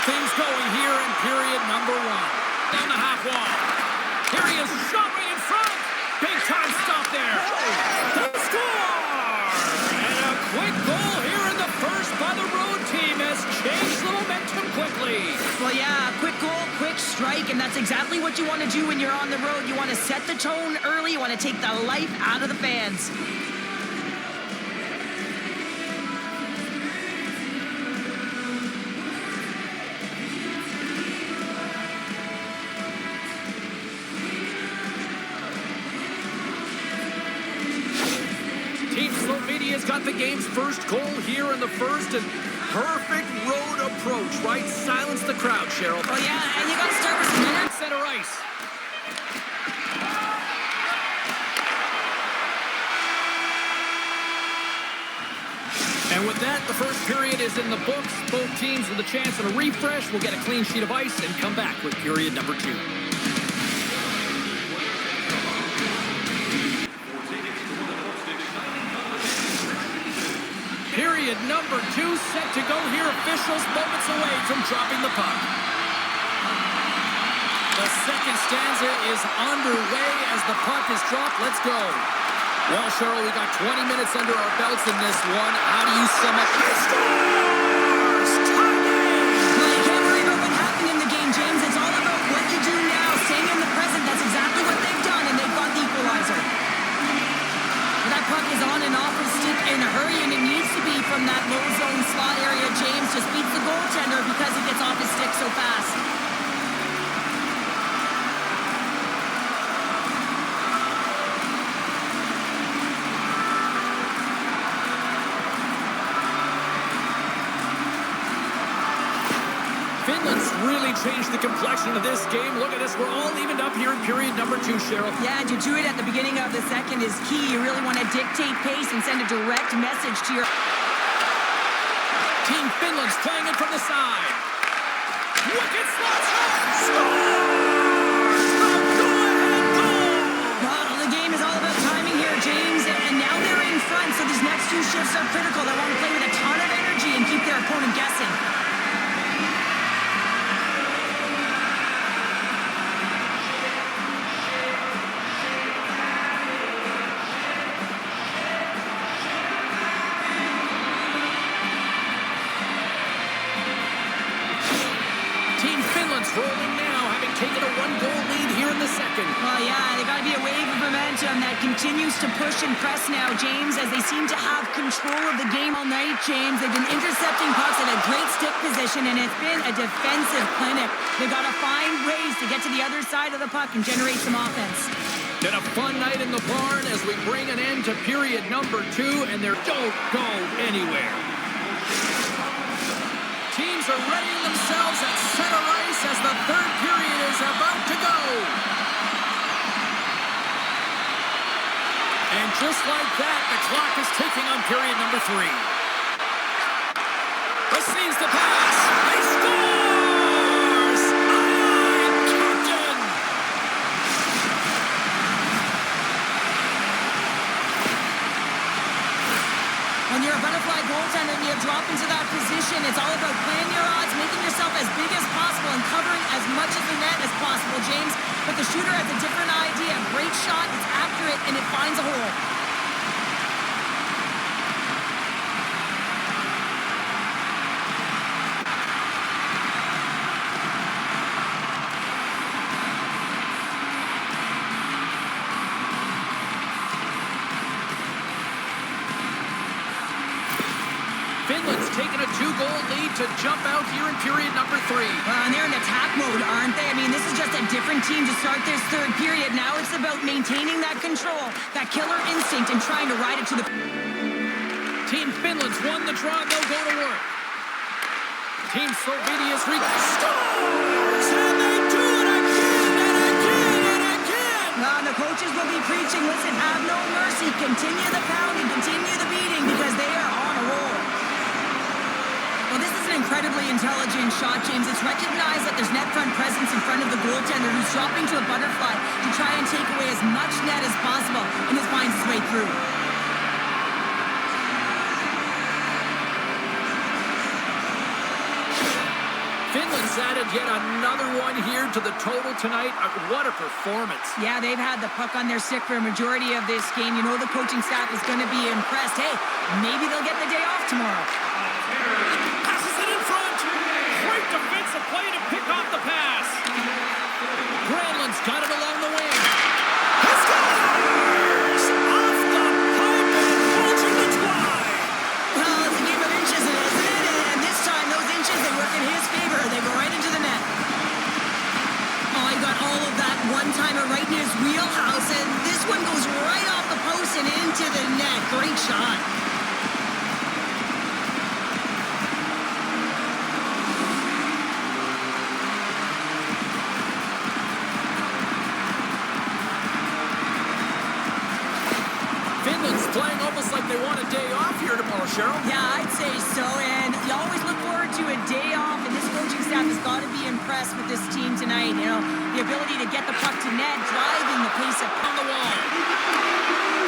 things going here in period number 1. Down the half wall. Here he is, shot right in front. Big time stop there. They score! And a quick goal here in the first by the road team has changed the momentum quickly. Well, yeah, quick goal, quick strike, and that's exactly what you want to do when you're on the road. You want to set the tone early. You want to take the life out of the fans. Team Slovenia's got the game's first goal here in the first, and perfect road approach, right? Silence the crowd, Cheryl. Oh, yeah, and you got to start with some energy. Center ice. And with that, the first period is in the books. Both teams with a chance at a refresh will get a clean sheet of ice and come back with period number 2. Period number 2 set to go here. Officials moments away from dropping the puck. The second stanza is underway as the puck is dropped. Let's go. Well, Cheryl, we got 20 minutes under our belts in this one. How do you sum up? He scores! Tie game! Well, you can't worry about what happened in the game, James. It's all about what you do now. Staying in the present, that's exactly what they've done, and they've got the equalizer. That puck is on and off his stick in a hurry, and it needs to be from that low zone slot area. James just beats the goaltender because he gets off his stick so fast. Finland's really changed the complexion of this game. Look at this. We're all evened up here in period number 2, Cheryl. Yeah, and to do it at the beginning of the second is key. You really want to dictate pace and send a direct message to your... Team Finland's playing it from the side. Wicked slot shot! Scores! A go-ahead goal! Well, the game is all about timing here, James, and now they're in front, so these next 2 shifts are critical. They want to play with a ton of energy and keep their opponent guessing. Rolling now, having taken a 1-goal lead here in the second. Well, yeah, they got to be a wave of momentum that continues to push and press now, James, as they seem to have control of the game all night, James. They've been intercepting pucks at a great stick position, and it's been a defensive clinic. They've got to find ways to get to the other side of the puck and generate some offense. Been a fun night in the barn as we bring an end to period number 2, and they don't go anywhere. Teams are readying themselves at center ice as the third period is about to go. And just like that, the clock is ticking on period number 3. Receives the pass. He scores! Captain! When you're a butterfly goaltender and you drop into that position, it's all about playing your odds, making yourself as big as possible, and covering as much of the net as possible, James. But the shooter has a different idea. Great shot, it's accurate, and it finds a hole. Finland's taken a 2-goal lead to jump out here in period number 3. And they're in attack mode, aren't they? I mean, this is just a different team to start this third period. Now it's about maintaining that control, that killer instinct, and trying to ride it to the... Team Finland's won the draw. They'll go to work. Team Slovenia's scores! And they do it again and again and again! The coaches will be preaching, listen, have no mercy. Continue the pounding, continue the beating, because they are on a roll. Well, this is an incredibly intelligent shot, James. It's recognized that there's net front presence in front of the goaltender who's dropping to a butterfly to try and take away as much net as possible, and this finds its way through. Finland's added yet another one here to the total tonight. What a performance. Yeah, they've had the puck on their stick for a majority of this game. You know the coaching staff is going to be impressed. Hey, maybe they'll get the day off tomorrow. Passes it in front. Great defensive play to pick off the pass. Granlund's got it along the wing. He scores! Off the pipe and launching the twine. Well, it's a game of inches, isn't it? And this time, those inches, they work in his favor. They go right into the net. Oh, he got all of that one-timer right in his wheelhouse, and this one goes right off the post and into the net. Great shot. Finland's playing almost like they want a day off here tomorrow, Cheryl. Yeah, I'd say so, and you always look forward to a day off, and this coaching staff has got to be impressed with this team tonight. You know, the ability to get the puck to net, driving the pace up On the wall.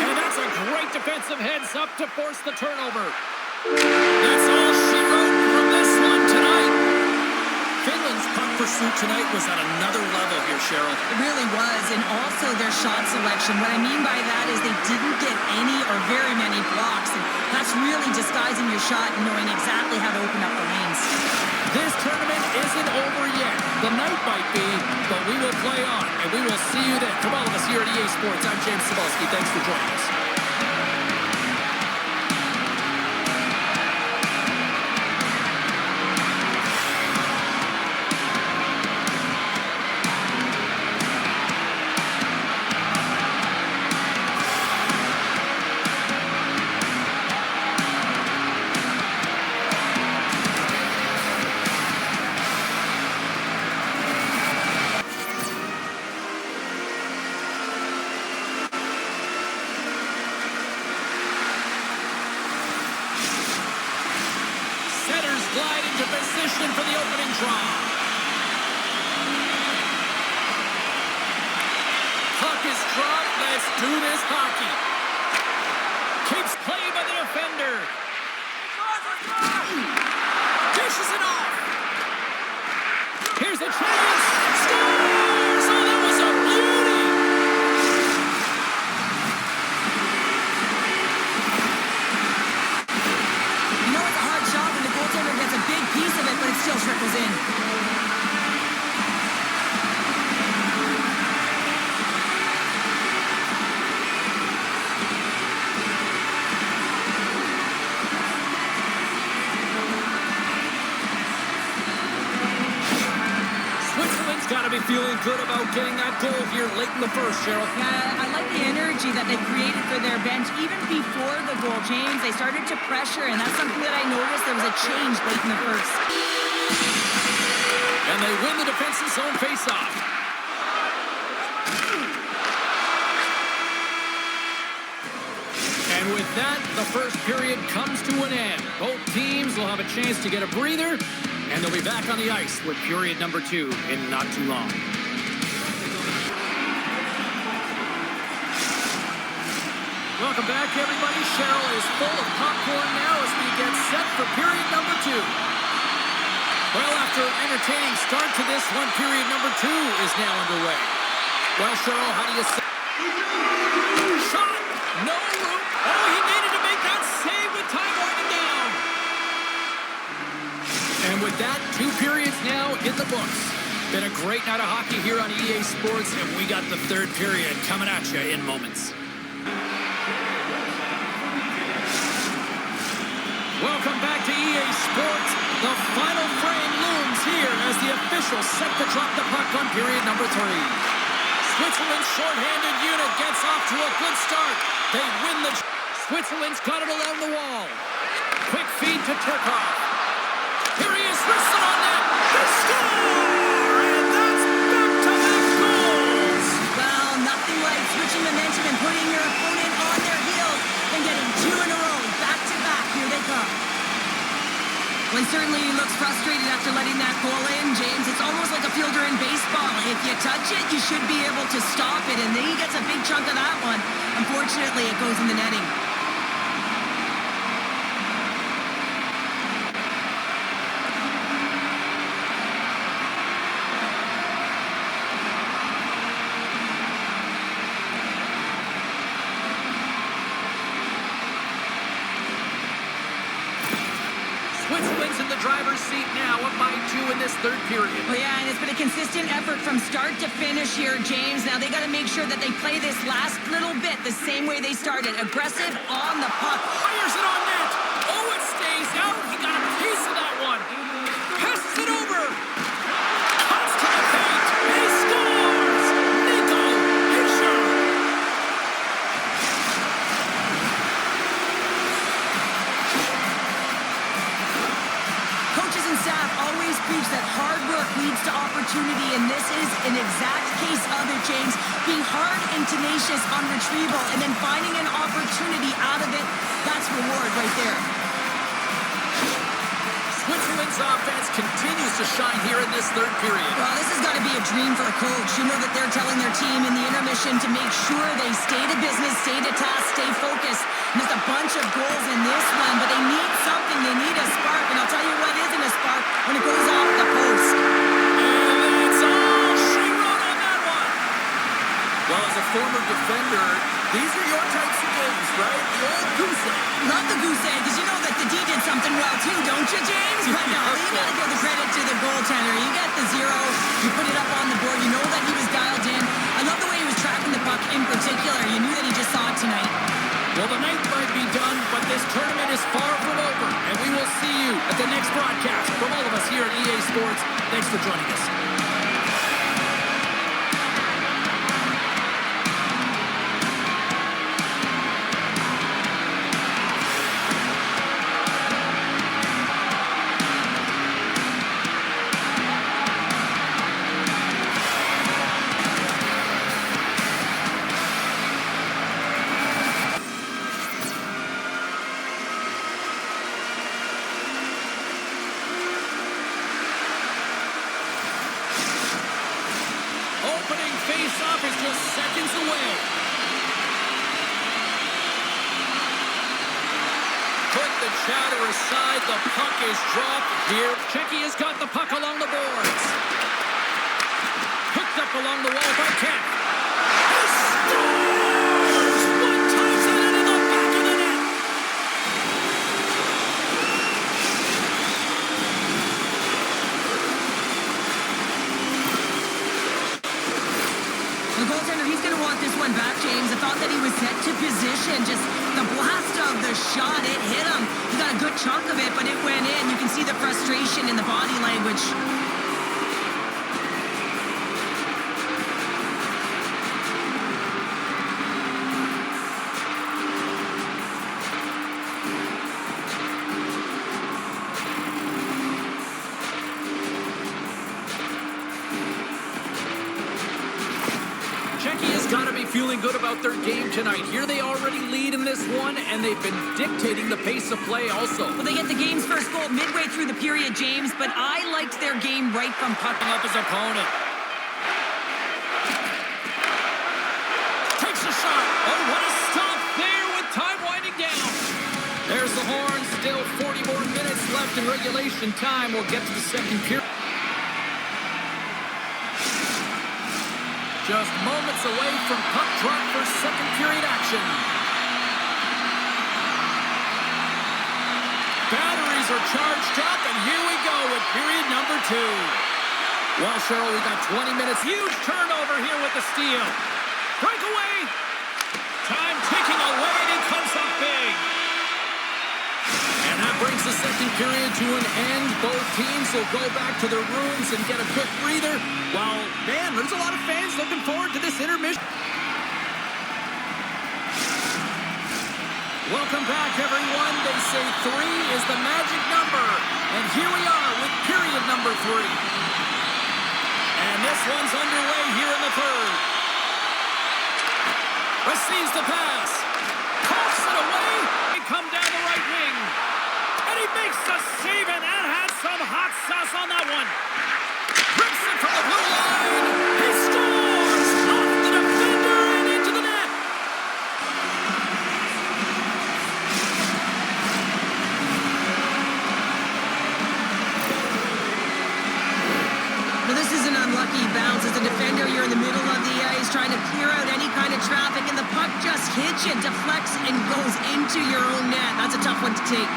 And that's a great defensive heads up to force the turnover. That's all she wrote from this one tonight. Finland's puck pursuit tonight was at another level here, Cheryl. It really was, and also their shot selection. What I mean by that is they didn't get any or very many blocks, and that's really disguising your shot and knowing exactly how to open up the lanes. This tournament isn't over yet. The night might be, but we will play on, and we will see you then. From all of us here at EA Sports, I'm James Cebulski. Thanks for joining us. Glide into position for the opening draw. Puck is dropped. Let's do this hockey. Keeps play by the defender. Dishes it off. Here's a chance. Scores! Oh, that was a beauty. You know it's a hard shot when the goaltender gets a big piece of it, but it still trickles in. Switzerland's got to be feeling good about getting that goal here late in the first, Cheryl. Yeah, I like the energy that they created for their bench. Even before the goal, James, they started to pressure, and that's something that I noticed. There was a change late in the first. And they win the defensive zone faceoff. And with that, the first period comes to an end. Both teams will have a chance to get a breather, and they'll be back on the ice with period number 2 in not too long. Welcome back, everybody. Cheryl is full of popcorn now as we get set for period number 2. Well, after an entertaining start to this one, period number 2 is now underway. Well, Cheryl, how do you say? Shot! No room! Oh, he needed to make that save with time winding down! And with that, 2 periods now in the books. Been a great night of hockey here on EA Sports, and we got the third period coming at you in moments. Welcome back to EA Sports. The final frame looms here as the officials set to drop the puck on period number 3. Switzerland's shorthanded unit gets off to a good start. They win the... Switzerland's got it along the wall. Quick feed to Turkov. Here he is, wristed on net. They score! And that's back-to-back goals. Well, nothing like switching momentum and putting your opponent on their heels and getting 2 in a row. Back-to-back. Here they come. Well, he certainly looks frustrated after letting that goal in, James. It's almost like a fielder in baseball. If you touch it, you should be able to stop it, and then he gets a big chunk of that one. Unfortunately, it goes in the netting. That's Wings in the driver's seat now, up by 2 in this third period. Oh, yeah, and it's been a consistent effort from start to finish here, James. Now they got to make sure that they play this last little bit the same way they started. Aggressive on the puck. Fires it on net. Oh, it stays out. He got a piece of that one. Passes it over. Cuts to the paint. He scores. Nico Hischier. Coaches and staff always preach that hard work leads to opportunity, and this is an exact case of it, James. Being hard and tenacious on retrieval and then finding an opportunity out of it, that's reward right there. Switzerland's offense continues to shine here in this third period. Well, this has got to be a dream for a coach. You know that they're telling their team in the intermission to make sure they stay to business, stay to task, stay focused. And there's a bunch of goals in this one, but they need something. They need a spark, and I'll tell you what isn't a spark when it goes off the post. And that's all she wrote on that one. Well, as a former defender, these are your types of games, right? The old goose egg. Love the goose egg, because you know that the D did something well too, don't you, James? But no, you got to give the credit to the goaltender. You got the 0, you put it up on the board, you know that he was dialed in. I love the way he was tracking the puck in particular. You knew that he just saw it tonight. Well, the night might be done, but this tournament is far from over, and we will see you at the next broadcast. From all of us here at EA Sports, thanks for joining us. Opening face-off is just seconds away. Put the chatter aside. The puck is dropped here. Czechia has got the puck along the boards. Picked up along the wall by Kemp. He scores! One times it into the back of the net. The goaltender, he's going to want this one back, James. I thought that he was set to position. Just the blast of the shot, it hit him. He got a good chunk of it, but it went in. You can see the frustration in the body language. Czechia's got to be feeling good about their game tonight. Here they already lead in this one, and they've been dictating the pace of play also. Well, they get the game's first goal midway through the period, James, but I liked their game right from pucking Up his opponent. Takes a shot. Oh, what a stop there with time winding down. There's the horn. Still 40 more minutes left in regulation time. We'll get to the second period. Just moments away from puck drop for second period action. Batteries are charged up, and here we go with period number 2. Well, Cheryl, we got 20 minutes. Huge turnover here with the steal. Breakaway. Time ticking away, and it comes up big. And that brings the second period to an end. Both teams will go back to their rooms and get a quick breather. Well, man, there's a lot of fans looking forward to this intermission. Welcome back, everyone. They say 3 is the magic number. And here we are with period number 3. And this one's underway here in the third. Receives the pass. Coughs it away. They come down the right wing. And he makes the save, and that had some hot sauce on that one. Rips it from the blue line. He scores! Off the defender and into the net. Now, this is an unlucky bounce. As a defender, you're in the middle of the ice trying to clear out any kind of traffic, and the puck just hits you, deflects, and goes into your own net. That's a tough one to take.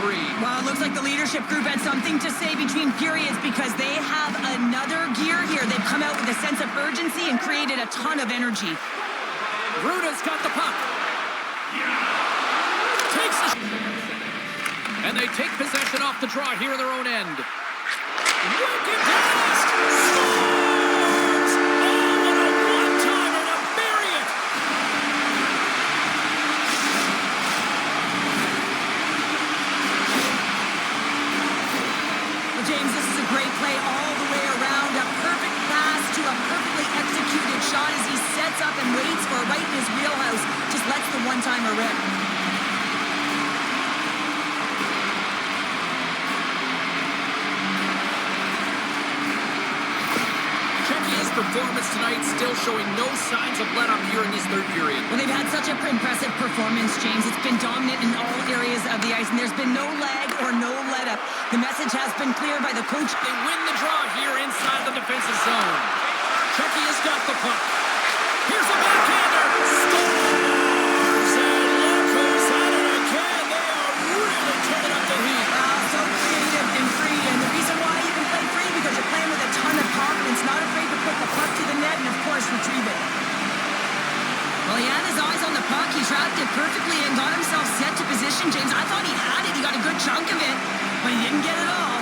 three. Well, it looks like the leadership group had something to say between periods because they have another gear here. They've come out with a sense of urgency and created a ton of energy. Ruda's got the puck. And they take possession off the draw here in their own end. Wicked blast! Scores! Oh, what a one-timer to bury it! Well, James, this is a great play all the way around. A perfect pass to a perfectly executed shot as he sets up and waits for it right in his wheelhouse. Just lets the one-timer rip. Performance tonight still showing no signs of let up here in this third period. Well, they've had such an impressive performance, James. It's been dominant in all areas of the ice, and there's been no lag or no let up. The message has been clear by the coach. They win the draw here inside the defensive zone. Chucky has got the puck. Here's a backhander. Scores! And look who's at it again. They are really turning up the heat. So creative and free, and the reason why you can play free because you're playing with a ton of confidence, not afraid to put the puck to the net and, of course, retrieve it. Well, he had his eyes on the puck. He tracked it perfectly and got himself set to position, James. I thought he had it. He got a good chunk of it, but he didn't get it all.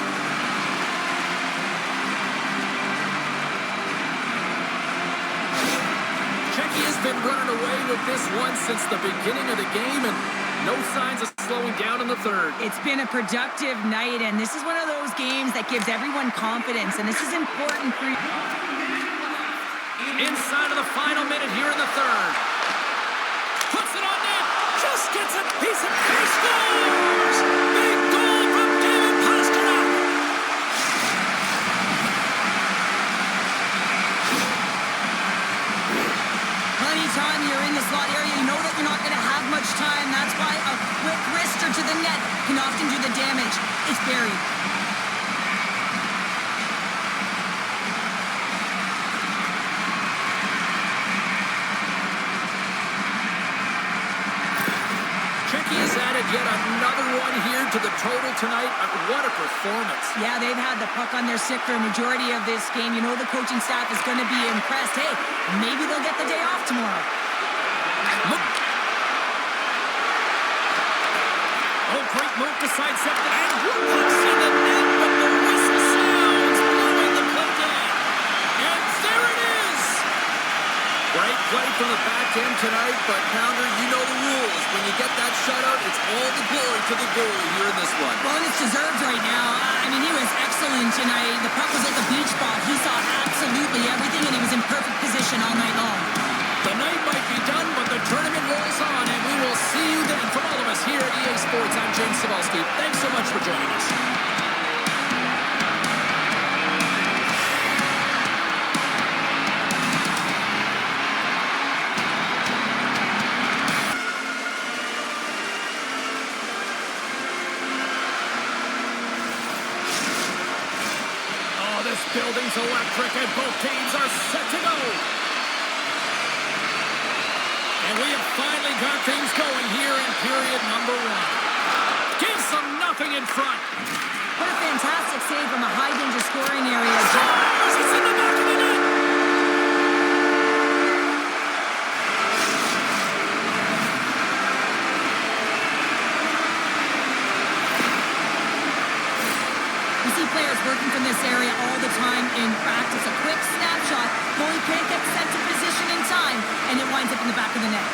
Checky has been running away with this one since the beginning of the game, and no signs of slowing down in the third. It's been a productive night, and this is one of those games that gives everyone confidence, and this is important for you. Inside of the final minute here in the third. Puts it on net. Just gets a piece of it. Scores! Big goal from David Pastrnak. Anytime you're in the slot area, you know that you're not going to have much time. That's why a quick wrister to the net can often do the damage. It's buried. Checky has added yet another one here to the total tonight. What a performance. Yeah, they've had the puck on their stick for a majority of this game. You know the coaching staff is going to be impressed. Hey, maybe they'll get the day off tomorrow. Oh, great move to sidestep the end. Pucks in the net, but the whistle sounds, blowing the play dead. And there it is. Great play from the back end tonight, but Pounder, you know the rules. When you get that shutout, it's all the glory to the goalie here in this one. Well, and it's deserved right now. I mean, he was excellent tonight. The puck was at the beach spot. He saw absolutely everything, and he was in perfect position all night long. The night might be done, but the tournament rolls on, and we will see you then. From all of us here at EA Sports, I'm James Cybulski. Thanks so much for joining us. Oh, this building's electric, and both teams are set to go. And we have finally got things going here in period number one. Gives them nothing in front. What a fantastic save from a high-danger scoring area. Scores! It's in the back of the net. You see players working from this area all the time in practice. A quick snapshot. Goalie can't get set to position in time, and it winds up in the back of the net.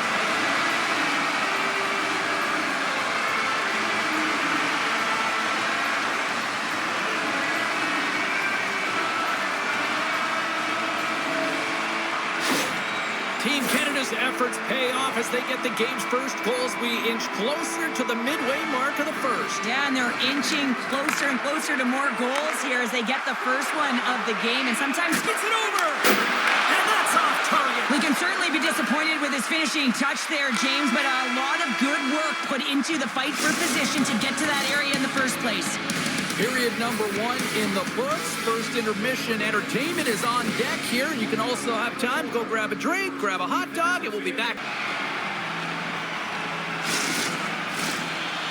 Team Canada's efforts pay off as they get the game's first goals. We inch closer to the midway mark of the first. Yeah, and they're inching closer and closer to more goals here as they get the first one of the game, and sometimes Gets it over! And that's off target! we can certainly be disappointed with his finishing touch there, James, but a lot of good work put into the fight for position to get to that area in the first place. Period number one in the books. First intermission entertainment is on deck here. You can also have time to go grab a drink, grab a hot dog, and we'll be back.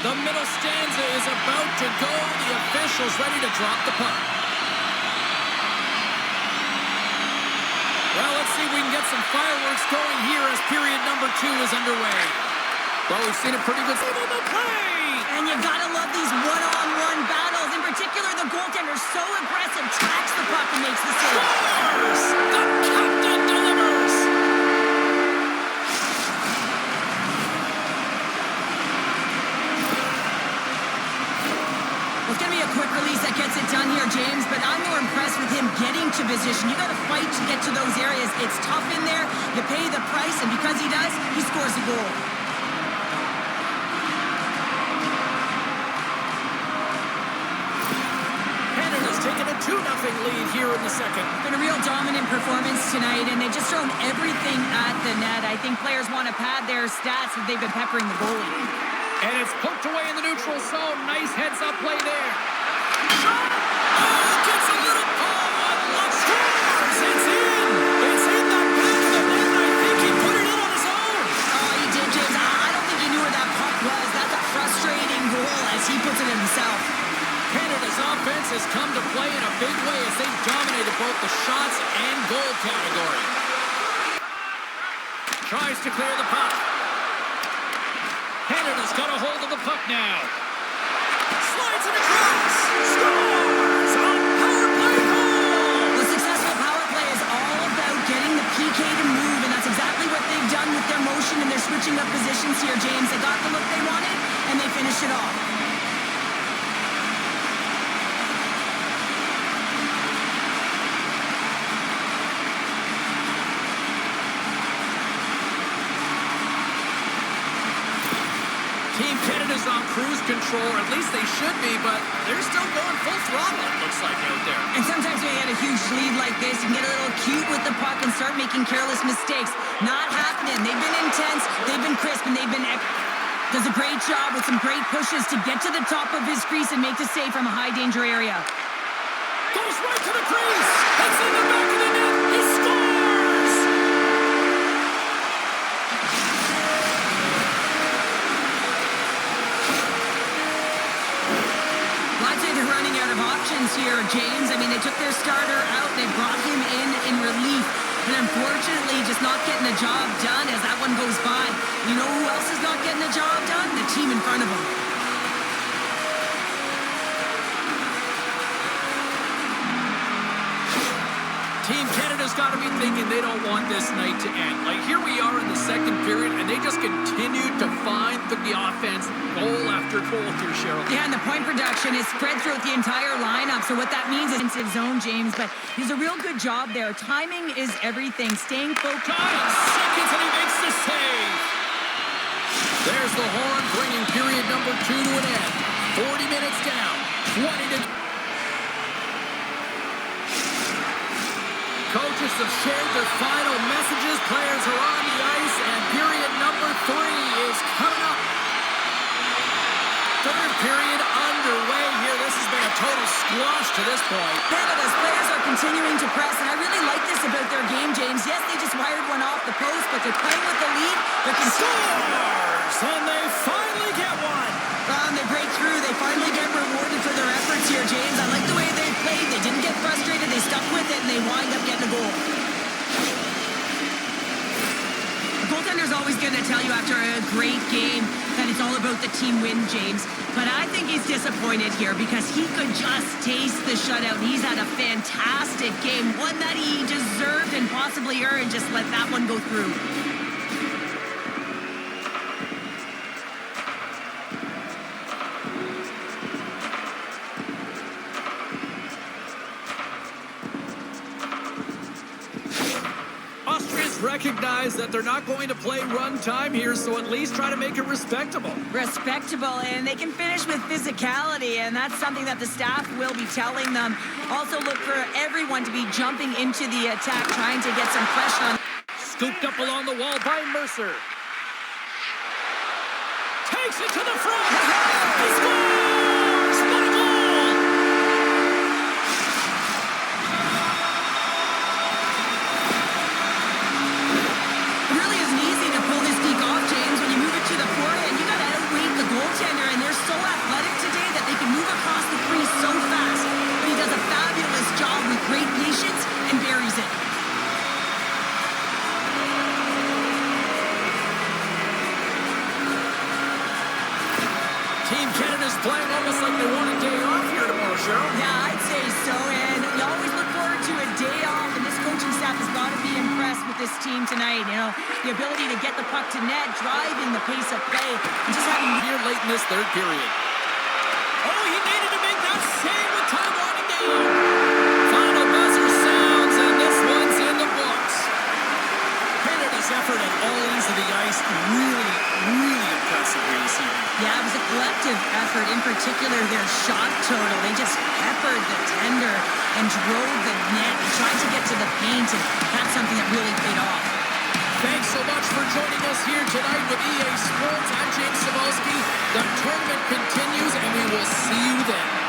The middle stanza is about to go. The official's ready to drop the puck. Well, let's see if we can get some fireworks going here as period number 2 is underway. Well, we've seen a pretty good save on the play. And you gotta love these one-on-one battles. In particular, the goaltender so aggressive, tracks the puck and makes the save. Scores! The captain delivers! It's going to be a quick release that gets it done here, James, but I'm more impressed with him getting to position. You got to fight to get to those areas. It's tough in there. You pay the price, and because he does, he scores a goal. Canada's taken a 2-0 lead here in the second. Been a real dominant performance tonight, and they've just thrown everything at the net. I think players want to pad their stats if they've been peppering the goalie. And it's poked away in the neutral zone. Nice heads-up play there. Shot! Oh, gets a little ball on luck. Scores! It's in! It's in the back of the net. I think he put it in on his own. Oh, he did, James. I don't think he knew where that puck was. That's a frustrating goal as he puts it in himself. Canada's offense has come to play in a big way as they dominated both the shots and goal category. Tries to clear the puck. Canada's got a hold of the puck now. Slides it across. Scores! A power play goal! The successful power play is all about getting the PK to move, and that's exactly what they've done with their motion and their switching up positions here, James. They got the look they wanted, and they finished it off. Team Canada's on cruise control, or at least they should be, but they're still going full throttle, it looks like, out there. And sometimes when you get a huge lead like this, you can get a little cute with the puck and start making careless mistakes. Not happening. They've been intense, they've been crisp, and they've been... Does a great job with some great pushes to get to the top of his crease and make the save from a high-danger area. Goes right to the crease! It's in the back of the net! He scores! I'd say they're running out of options here, James. I mean, they took their starter out, they brought him in relief, and unfortunately just not getting the job done as that one goes by. You know who else is not getting the job done? The team in front of them. Team Canada's got to be thinking they don't want this night to end. Like, here we are in the second period, and they just continue to find the offense goal after goal here, Cheryl. Yeah, and the point production is spread throughout the entire lineup, so what that means is defensive zone, James, but he's a real good job there. Timing is everything. Staying focused. 9 seconds, and he makes the save. There's the horn, bringing period number 2 to an end. 40 minutes down, 20 to... Coaches have shared their final messages. Players are on the ice, and period number 3 is coming up. Third period underway here. This has been a total squash to this point. Canada's players are continuing to press, and I really like this about their game, James. Yes, they just wired one off the post, but they're playing with the lead. They're Scores! And they finally get one. They break through. They finally get rewarded for their efforts here, James. I like the way they played. They didn't get frustrated. They stuck with it, and they wind up getting a goal. The goaltender's always going to tell you after a great game that it's all about the team win, James. But I think he's disappointed here because he could just taste the shutout. He's had a fantastic game, one that he deserved and possibly earned. Just let that one go through. Recognize that they're not going to play run time here, so at least try to make it respectable. Respectable, and they can finish with physicality, and that's something that the staff will be telling them. Also look for everyone to be jumping into the attack, trying to get some pressure on. Scooped up along the wall by Mercer. Takes it to the front. He scores! What a goal! this team tonight. You know, the ability to get the puck to net, driving the pace of play, and just having here late in this third period. Oh, he needed to make that save with time winding down. Final buzzer sounds, and this one's in the books. Credit his effort at all ends of the ice. Really, really impressive here this evening. Yeah, it was a collective effort, in particular their shot total. They just peppered the tender and drove the net and tried to get to the paint, and that's something that really paid off. Thanks so much for joining us here tonight with EA Sports. I'm James Cybulski. The tournament continues, and we will see you then.